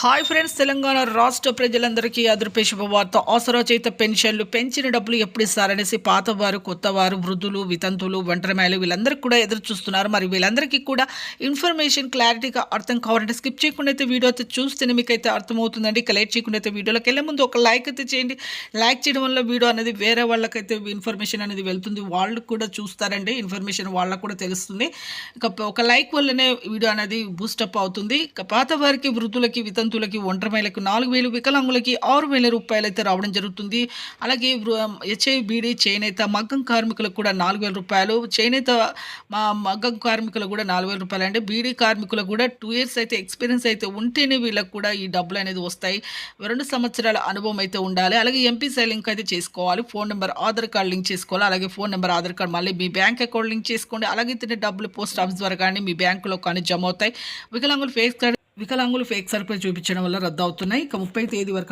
Hi friends, Telangana రాష్ట్ర ప్రజలందరికీ అదృపే శుభవార్త. ఆసరా చేత పెన్షన్లు పెంచిన డబ్బులు ఎప్పుడు ఇస్తారనేసి పాతవారు, కొత్తవారు, వృద్ధులు, వితంతులు, ఒంటరిమహిళలు వీళ్ళందరికీ కూడా ఎదురు చూస్తున్నారు. మరి వీళ్ళందరికీ కూడా ఇన్ఫర్మేషన్ క్లారిటీగా అర్థం కావాలంటే స్కిప్ చేయకుండా అయితే వీడియో అయితే చూస్తేనే మీకైతే అర్థమవుతుందండి. ఇక లేట్ చేయకుండా అయితే వీడియోలోకి వెళ్ళే ముందు ఒక లైక్ అయితే చేయండి. లైక్ చేయడం వల్ల వీడియో అనేది వేరే వాళ్ళకైతే ఇన్ఫర్మేషన్ అనేది వెళ్తుంది, వాళ్ళు కూడా చూస్తారండి. ఇన్ఫర్మేషన్ వాళ్ళకు కూడా తెలుస్తుంది. ఇక ఒక లైక్ వల్లనే వీడియో అనేది బూస్టప్ అవుతుంది. ఇక పాతవారికి, వృద్ధులకి, వితంతులకి, ఒంటరిమహిళలకు 4,000, వికలాంగులకి 6,000 రూపాయలు అయితే రావడం జరుగుతుంది. అలాగే హెచ్ఐబిడి చేనేత మగ్గం కార్మికులకు కూడా 4,000 రూపాయలు, చేనేత మగ్గం కార్మికులకు కూడా 4,000 రూపాయలు. అంటే బీడీ కార్మికులకు కూడా 2 years అయితే ఎక్స్పీరియన్స్ అయితే ఉంటేనే వీళ్ళకి కూడా ఈ డబ్బులు అనేది వస్తాయి. 2 సంవత్సరాల అనుభవం అయితే ఉండాలి. అలాగే ఎంపీసీ లింక్ అయితే చేసుకోవాలి. Phone number, Aadhaar card link చేసుకోవాలి. అలాగే ఫోన్ నెంబర్, ఆధార్ కార్డు, మళ్ళీ మీ బ్యాంక్ అకౌంట్ లింక్ చేసుకోండి. అలాగే డబ్బులు పోస్ట్ ఆఫీస్ ద్వారా కానీ మీ బ్యాంకులో కానీ జమ అవుతాయి. వికలాంగులు ఫేక్ సర్టిఫికేట్ చూపించడం వల్ల రద్దు అవుతున్నాయి. ఇక 30 తేదీ వరకు